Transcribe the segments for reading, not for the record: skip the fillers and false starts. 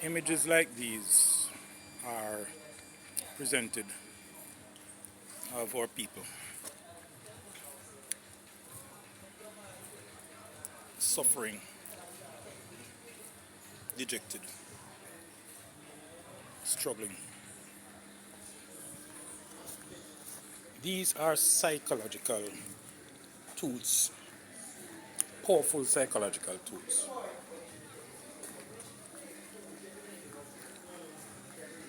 Images like these are presented of our people suffering, dejected, struggling. These are psychological tools, powerful psychological tools.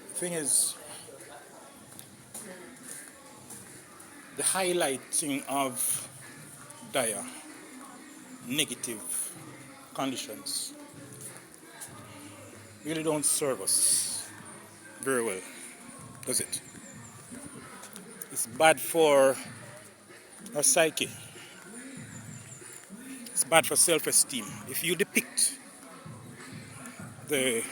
The thing is, the highlighting of dire, negative conditions really don't serve us very well, does it? It's bad for our psyche. It's bad for self-esteem. If you depict the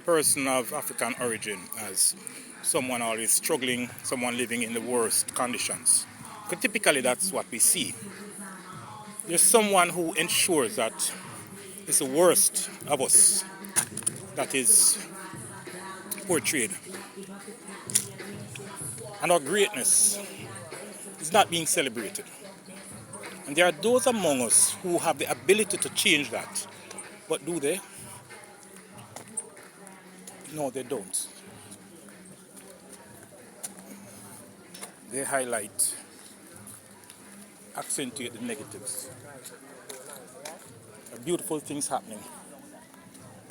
person of African origin as someone always struggling, someone living in the worst conditions, because typically that's what we see. There's someone who ensures that it's the worst of us that is portrayed. And our greatness is not being celebrated. And there are those among us who have the ability to change that. But do they? No, they don't. They highlight, accentuate the negatives. There are beautiful things happening.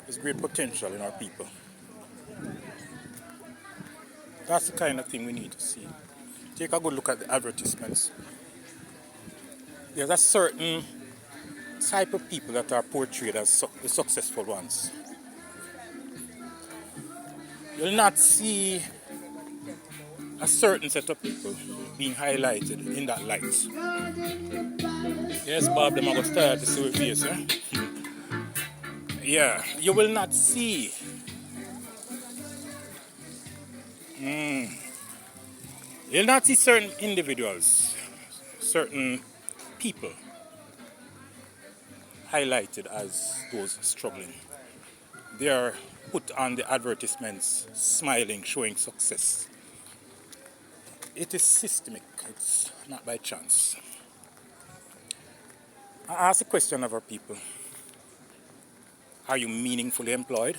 There's great potential in our people. That's the kind of thing we need to see. Take a good look at the advertisements. There's a certain type of people that are portrayed as the successful ones. You'll not see a certain set of people being highlighted in that light. Yes, Bob, them are going to start to see your face, eh? Yeah, you will not see you'll not see certain individuals, certain people highlighted as those struggling. They are put on the advertisements, smiling, showing success. It is systemic, it's not by chance. I ask the question of our people, are you meaningfully employed?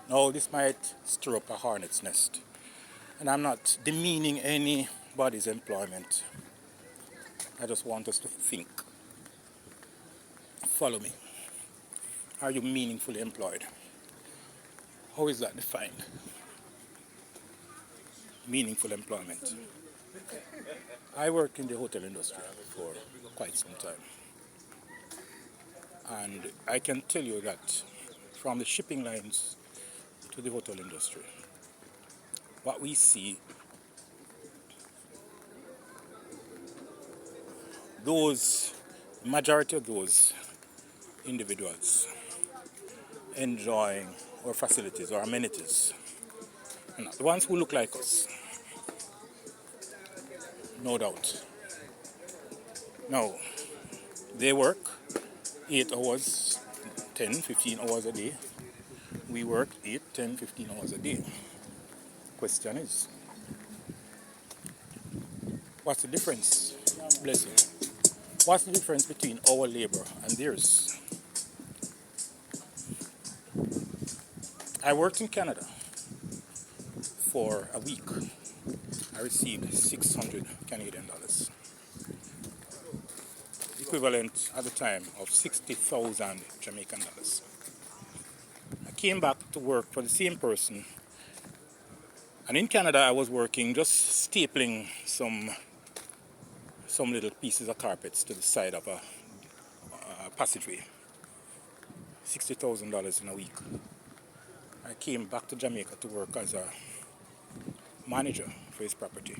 No, this might stir up a hornet's nest. And I'm not demeaning anybody's employment. I just want us to think. Follow me. Are you meaningfully employed? How is that defined? Meaningful employment. I work in the hotel industry for quite some time. And I can tell you that from the shipping lines to the hotel industry, what we see, majority of those individuals enjoying our facilities, our amenities, are not the ones who look like us. No doubt. No, they work 8 hours, 10, 15 hours a day. We work 8, 10, 15 hours a day. Question is, what's the difference? Bless you. What's the difference between our labor and theirs? I worked in Canada for a week. I received 600 Canadian dollars, equivalent at the time of 60,000 Jamaican dollars. I came back to work for the same person, and in Canada I was working just stapling some little pieces of carpets to the side of a passageway. $60,000 in a week. I came back to Jamaica to work as a manager for his property,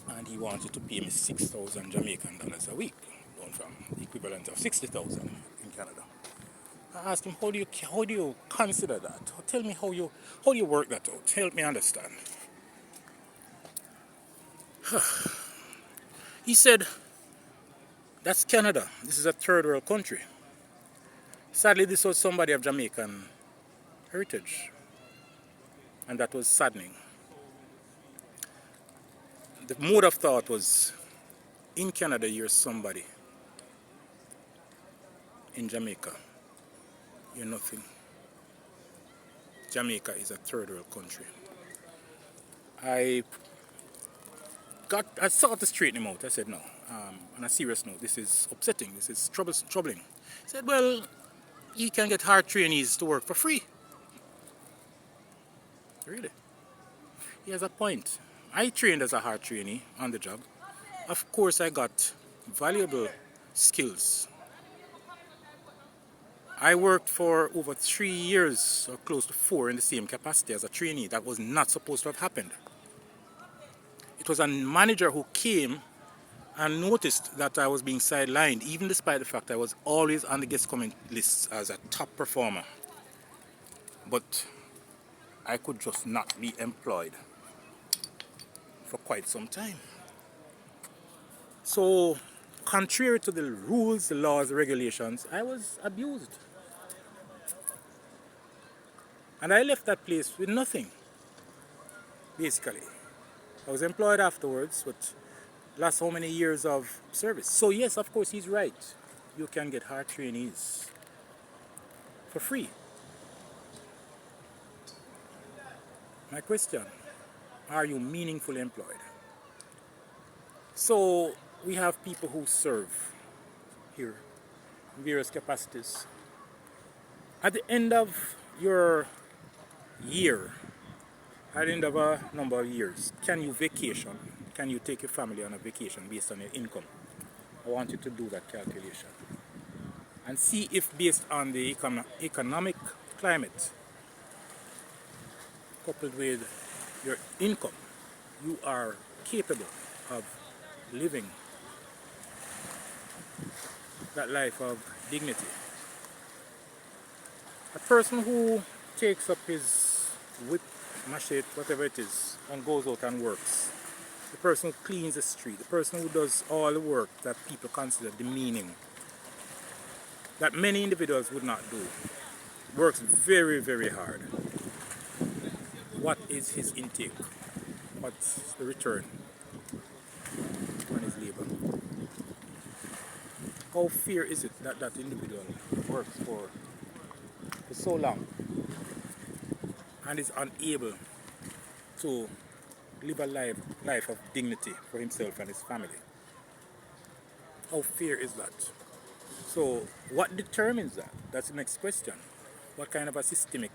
and he wanted to pay me 6,000 Jamaican dollars a week, going from the equivalent of 60,000 in Canada. I asked him, how do you consider that? Tell me how do you work that out? Help me understand. He said, that's Canada. This is a third world country. Sadly, this was somebody of Jamaican heritage, and that was saddening. The mode of thought was, in Canada, you're somebody. In Jamaica, you're nothing. Jamaica is a third world country. I sought to straighten him out. I said, no, on a serious note, this is upsetting, this is troubling. He said, well, you can get hard trainees to work for free. Really? He has a point. I trained as a hard trainee on the job. Of course, I got valuable skills. I worked for over 3 years, or close to 4, in the same capacity as a trainee. That was not supposed to have happened. It was a manager who came and noticed that I was being sidelined, even despite the fact I was always on the guest comment list as a top performer. But I could just not be employed for quite some time. So, contrary to the rules, the laws, the regulations, I was abused. And I left that place with nothing, basically. I was employed afterwards, but lost so many years of service. So yes, of course, he's right. You can get hard trainees for free. My question, are you meaningfully employed? So we have people who serve here in various capacities. At the end of your year, at the end of a number of years, can you vacation? Can you take your family on a vacation based on your income? I want you to do that calculation and see if, based on the economic climate coupled with your income, you are capable of living that life of dignity. A person who takes up his whip, machete, whatever it is, and goes out and works, the person who cleans the street, the person who does all the work that people consider demeaning, that many individuals would not do, works very, very hard. What is his intake? What's the return on his labor? How fair is it that that individual works for so long and is unable to live a life of dignity for himself and his family? How fair is that? So what determines that? That's the next question. What kind of a systemic,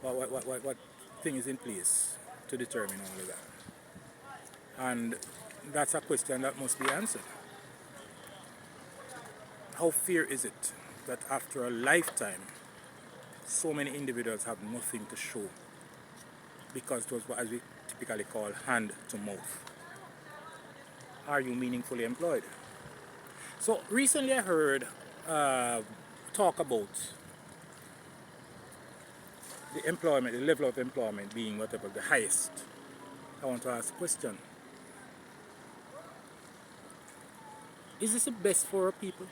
what thing is in place to determine all of that? And that's a question that must be answered. How fair is it that after a lifetime, so many individuals have nothing to show because it was what we typically call hand to mouth? Are you meaningfully employed? So recently I heard talk about the employment, the level of employment being whatever the highest. I want to ask a question. Is this the best for our people?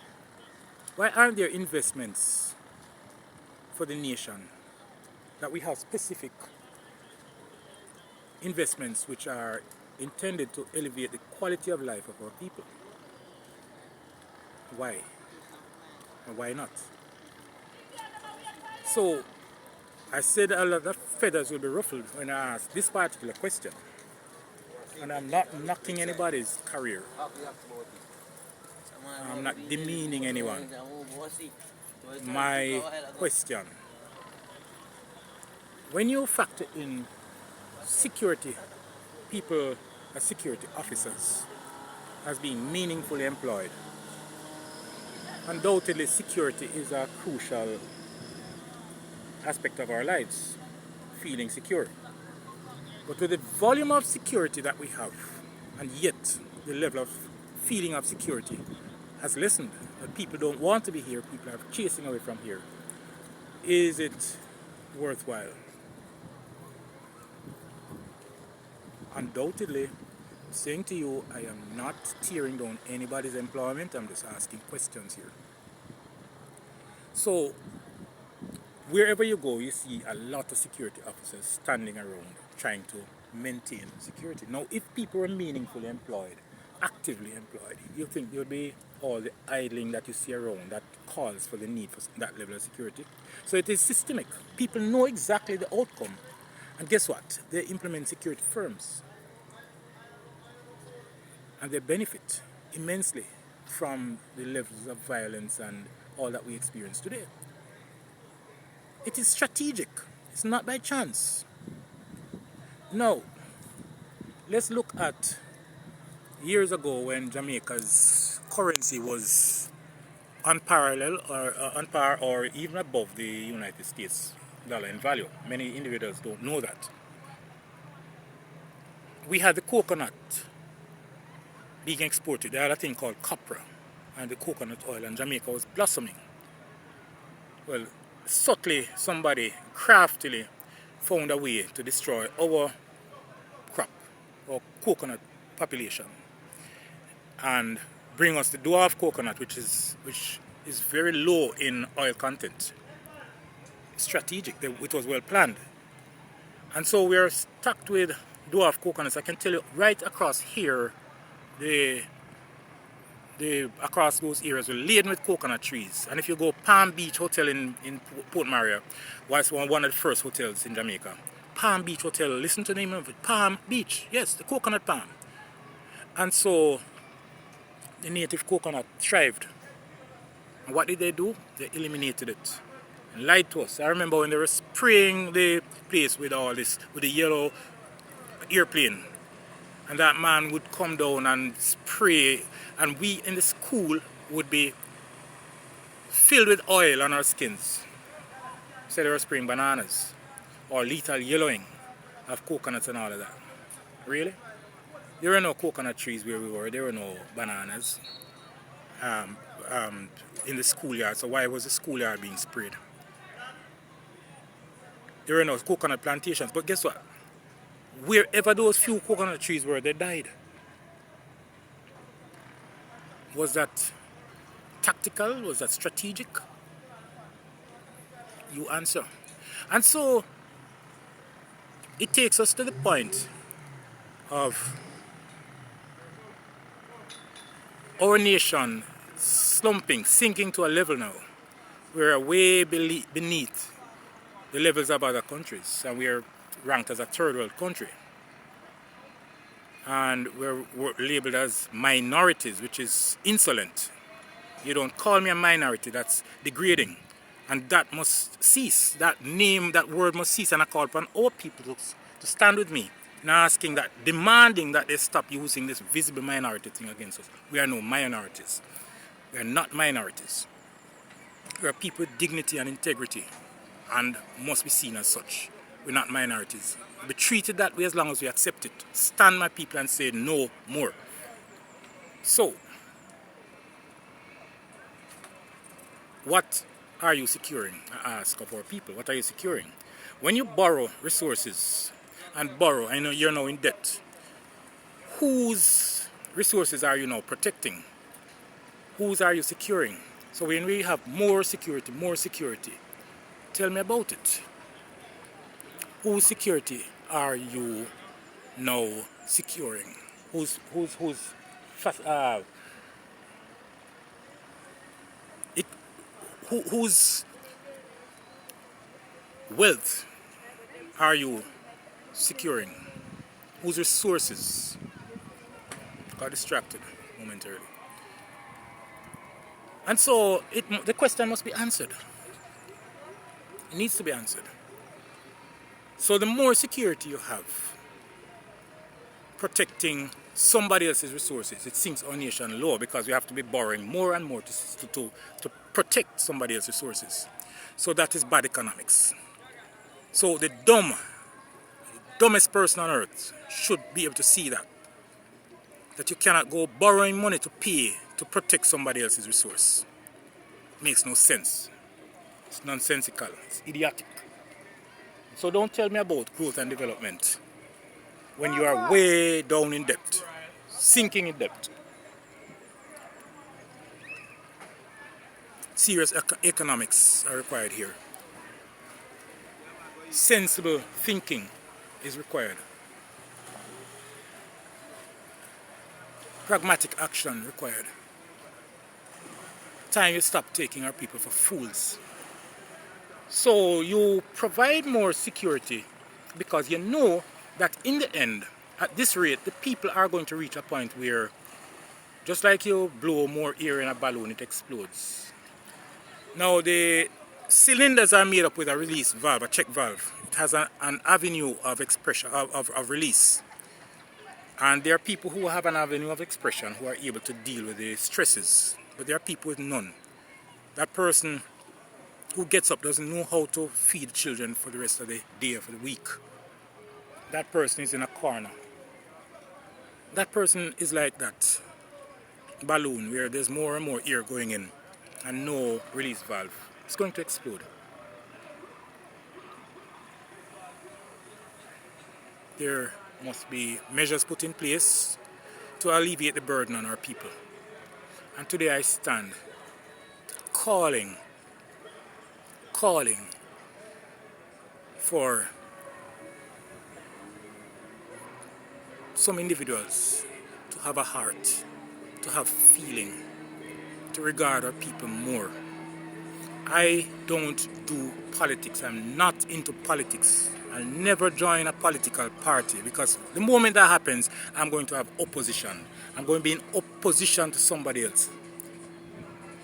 Why aren't there investments for the nation that we have specific investments which are intended to elevate the quality of life of our people? Why? And why not? So I said a lot of feathers will be ruffled when I ask this particular question. And I'm not knocking anybody's career. I'm not demeaning anyone. My question, when you factor in security people as security officers as being meaningfully employed, undoubtedly security is a crucial aspect of our lives, feeling secure. But with the volume of security that we have, and yet the level of feeling of security has lessened, that people don't want to be here, people are chasing away from here, is it worthwhile? Undoubtedly, saying to you, I am not tearing down anybody's employment, I'm just asking questions here. So wherever you go, you see a lot of security officers standing around trying to maintain security. Now, if people were meaningfully employed, actively employed, you think there would be all the idling that you see around that calls for the need for that level of security? So it is systemic. People know exactly the outcome. And guess what? They implement security firms. And they benefit immensely from the levels of violence and all that we experience today. It is strategic. It's not by chance. Now, let's look at years ago when Jamaica's currency was on parallel or on par or even above the United States dollar in value. Many individuals don't know that. We had the coconut being exported. They had a thing called copra and the coconut oil, and Jamaica was blossoming. Well, subtly somebody craftily found a way to destroy our crop or coconut population and bring us the dwarf coconut, which is very low in oil content. Strategic. It was well planned, and so we are stuck with dwarf coconuts. I can tell you right across here, the across those areas were laden with coconut trees. And if you go Palm Beach Hotel in Port Maria, was one of the first hotels in Jamaica. Palm Beach Hotel, listen to the name of it, Palm Beach, yes, the coconut palm. And so the native coconut thrived. And what did they do? They eliminated it and lied to us. I remember when they were spraying the place with all this, with the yellow airplane. And that man would come down and spray, and we in the school would be filled with oil on our skins. So they were spraying bananas or lethal yellowing of coconuts and all of that. Really? There were no coconut trees where we were. There were no bananas in the schoolyard. So why was the schoolyard being sprayed? There were no coconut plantations. But guess what? Wherever those few coconut trees were, they died. Was that tactical? Was that strategic? You answer. And so it takes us to the point of our nation slumping, sinking to a level now. We're way beneath the levels of other countries, and we're ranked as a third world country. And we're labeled as minorities, which is insolent. You don't call me a minority, that's degrading. And that must cease. That name, that word must cease. And I call upon all people to stand with me in asking that, demanding that they stop using this visible minority thing against us. We are no minorities. We are not minorities. We are people with dignity and integrity and must be seen as such. We're not minorities. We'll be treated that way as long as we accept it. Stand, my people, and say no more. So, what are you securing? I ask of our people. What are you securing? When you borrow resources and borrow, I know you're now in debt. Whose resources are you now protecting? Whose are you securing? So when we have more security, tell me about it. Whose security are you now securing? Whose wealth are you securing? Whose resources? Got distracted momentarily. And so the question must be answered. It needs to be answered. So the more security you have protecting somebody else's resources, it sinks our nation low because we have to be borrowing more and more to protect somebody else's resources. So that is bad economics. So the dumbest person on earth should be able to see that you cannot go borrowing money to pay to protect somebody else's resource. Makes no sense. It's nonsensical. It's idiotic. So don't tell me about growth and development when you are way down in debt, sinking in debt. Serious economics are required here. Sensible thinking is required. Pragmatic action required. Time you stop taking our people for fools. So you provide more security because you know that in the end, at this rate, the people are going to reach a point where just like you blow more air in a balloon, it explodes. Now the cylinders are made up with a release valve, a check valve. It has an avenue of expression, of release. And there are people who have an avenue of expression who are able to deal with the stresses. But there are people with none. That person who gets up doesn't know how to feed children for the rest of the day or for the week. That person is in a corner. That person is like that balloon where there's more and more air going in and no release valve. It's going to explode. There must be measures put in place to alleviate the burden on our people. And today I stand calling for some individuals to have a heart, to have feeling, to regard our people more. I don't do politics. I'm not into politics. I'll never join a political party because the moment that happens, I'm going to have opposition. I'm going to be in opposition to somebody else.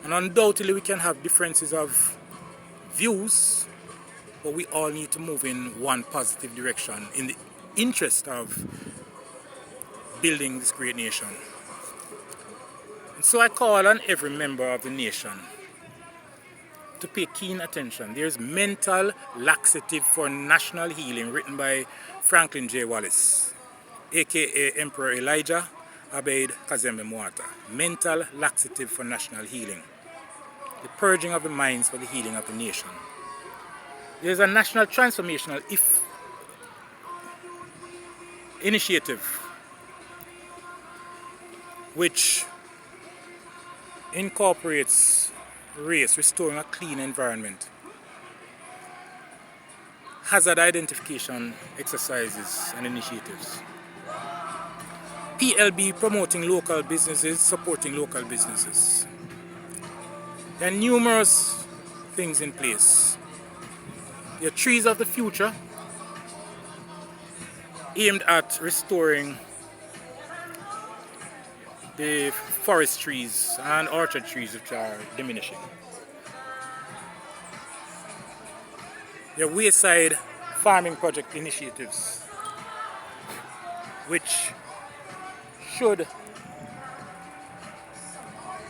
And undoubtedly we can have differences of views, but we all need to move in one positive direction in the interest of building this great nation. And so I call on every member of the nation to pay keen attention. There's Mental Laxative for National Healing, written by Franklin J. Wallace, aka Emperor Elijah Abeid Kazembe Mwata. Mental Laxative for National Healing. The purging of the minds for the healing of the nation. There's a National Transformational Initiative which incorporates race, restoring a clean environment, hazard identification exercises and initiatives, PLB promoting local businesses, supporting local businesses. There are numerous things in place. There are trees of the future aimed at restoring the forest trees and orchard trees which are diminishing. There are wayside farming project initiatives which should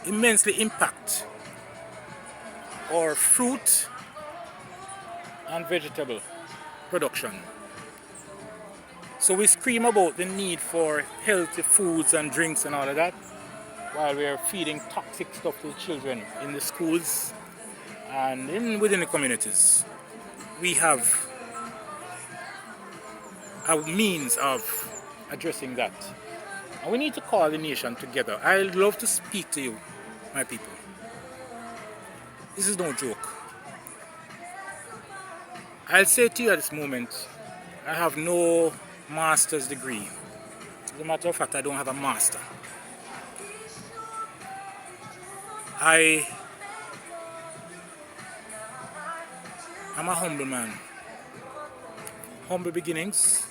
immensely impact our fruit and vegetable production. So we scream about the need for healthy foods and drinks and all of that, while we are feeding toxic stuff to the children in the schools and within the communities. We have a means of addressing that. And we need to call the nation together. I'd love to speak to you, my people. This is no joke. I'll say to you at this moment, I have no master's degree. As a matter of fact, I don't have a master. I am a humble man. Humble beginnings.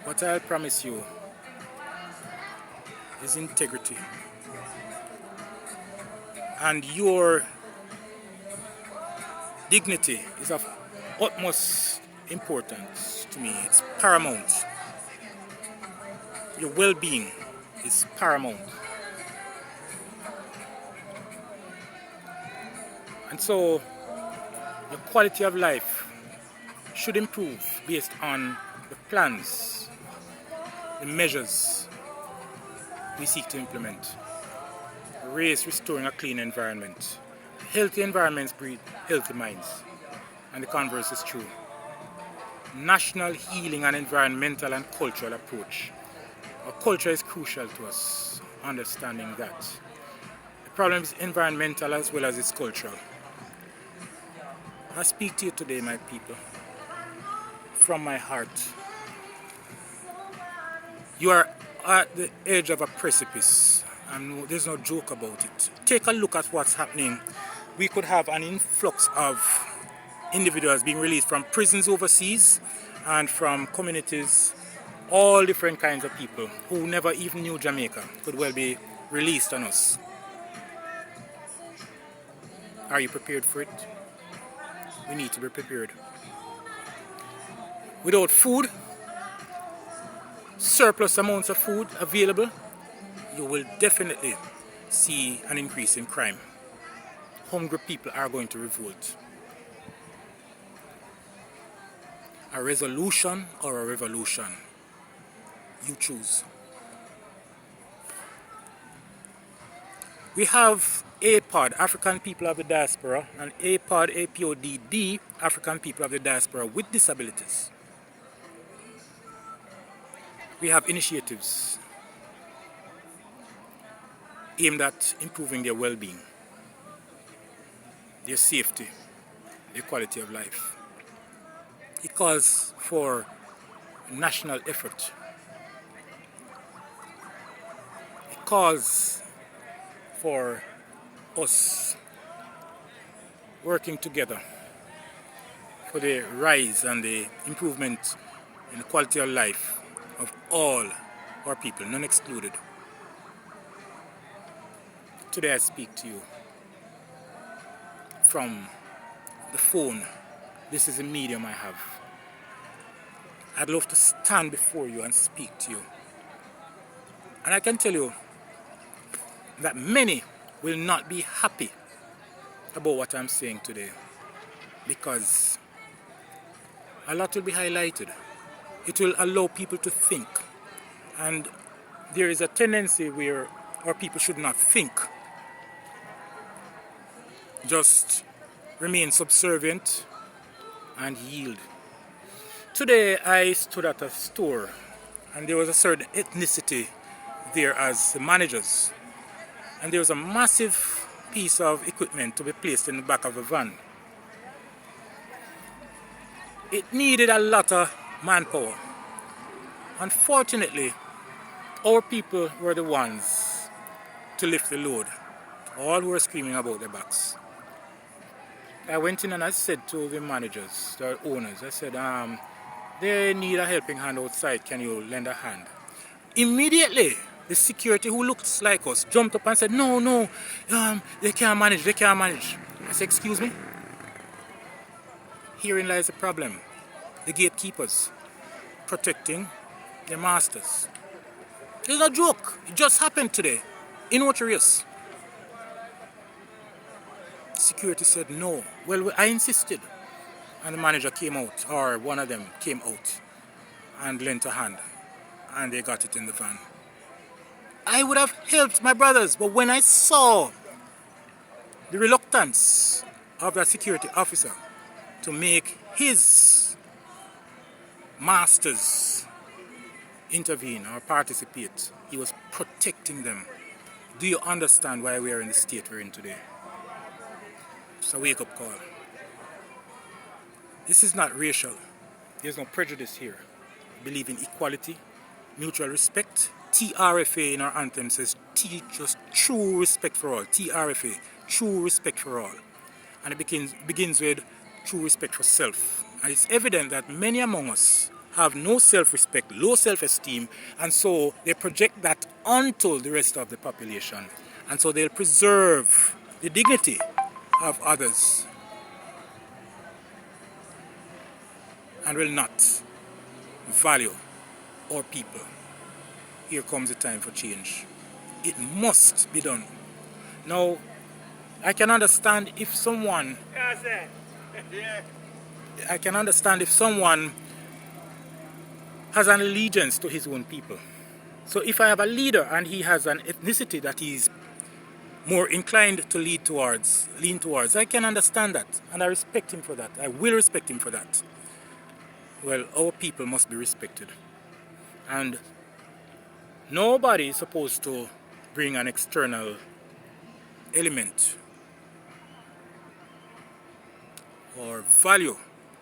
What I promise you is integrity. And your dignity is of utmost importance to me. It's paramount. Your well-being is paramount. And so your quality of life should improve based on the plans, the measures we seek to implement. Race restoring a clean environment. Healthy environments breed healthy minds. And the converse is true. National healing and environmental and cultural approach. Our culture is crucial to us. understanding that. The problem is environmental as well as it's cultural. I speak to you today, my people, from my heart. You are at the edge of a precipice, and there's no joke about it. Take a look at what's happening. We could have an influx of individuals being released from prisons overseas and from communities. All different kinds of people who never even knew Jamaica could well be released on us. Are you prepared for it? We need to be prepared. Without food, surplus amounts of food available, you will definitely see an increase in crime. Hungry people are going to revolt. A resolution or a revolution? You choose. We have APOD, African People of the Diaspora, and APOD, APODD, African People of the Diaspora with Disabilities. We have initiatives aimed at improving their well-being, their safety, their quality of life. It calls for national effort. It calls for us working together for the rise and the improvement in the quality of life of all our people, none excluded. Today I speak to you from the phone. This is a medium I have. I'd love to stand before you and speak to you. And I can tell you that many will not be happy about what I'm saying today, because a lot will be highlighted. It will allow people to think. And there is a tendency where our people should not think. Just remain subservient and yield. Today I stood at a store and there was a certain ethnicity there as the managers. And there was a massive piece of equipment to be placed in the back of a van. It needed a lot of manpower. Unfortunately, our people were the ones to lift the load. All who were screaming about their backs. I went in and I said to the managers, the owners, I said, they need a helping hand outside. Can you lend a hand? Immediately, the security who looks like us jumped up and said, no, they can't manage. I said, excuse me? Herein lies the problem. The gatekeepers protecting their masters. It's a joke. It just happened today in Ocherius. Security said no. Well, I insisted. And the manager came out, or one of them came out and lent a hand. And they got it in the van. I would have helped my brothers, but when I saw the reluctance of that security officer to make his masters intervene or participate, he was protecting them. Do you understand why we are in the state we're in today? It's a wake-up call. This is not racial. There's no prejudice here. We believe in equality, mutual respect. TRFA in our anthem says teach us true respect for all. TRFA, true respect for all. And it begins with true respect for self. And it's evident that many among us have no self-respect, low self-esteem, and so they project that onto the rest of the population. And so they'll preserve the dignity of others and will not value our people. Here comes the time for change. It must be done. Now, I can understand if someone has an allegiance to his own people. So if I have a leader and he has an ethnicity that he's more inclined to lean towards, I can understand that, and I respect him for that. I will respect him for that. Well, our people must be respected. And nobody is supposed to bring an external element or value,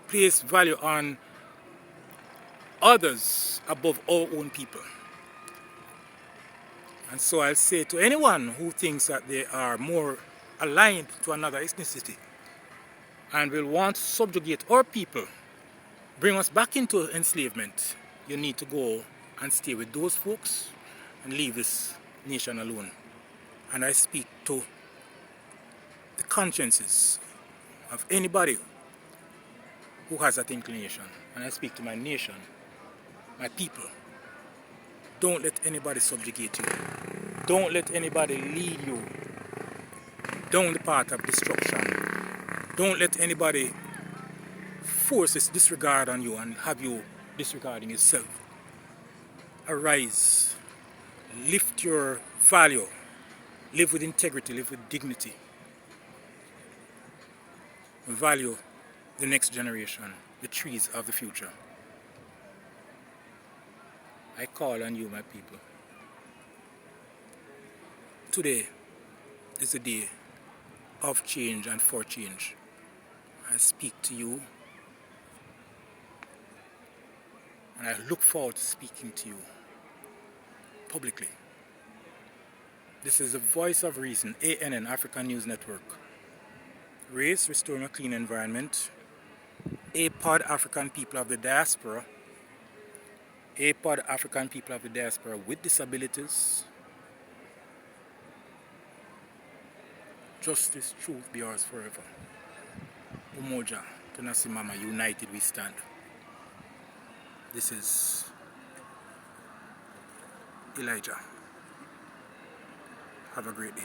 place value on others above our own people. And so I'll say to anyone who thinks that they are more aligned to another ethnicity and will want to subjugate our people, bring us back into enslavement, you need to go and stay with those folks and leave this nation alone. And I speak to the consciences of anybody who has that inclination. And I speak to my nation, my people. Don't let anybody subjugate you. Don't let anybody lead you down the path of destruction. Don't let anybody force this disregard on you and have you disregarding yourself. Arise. Lift your value. Live with integrity. Live with dignity. Value the next generation, the trees of the future. I call on you, my people. Today is a day of change and for change. I speak to you, and I look forward to speaking to you publicly. This is the Voice of Reason, ANN, African News Network. Race, restoring a clean environment. APOD, African people of the diaspora. APOD, African people of the diaspora with disabilities. Justice, truth be ours forever. Umoja, Tunasimama, united we stand. This is Elijah. Have a great day.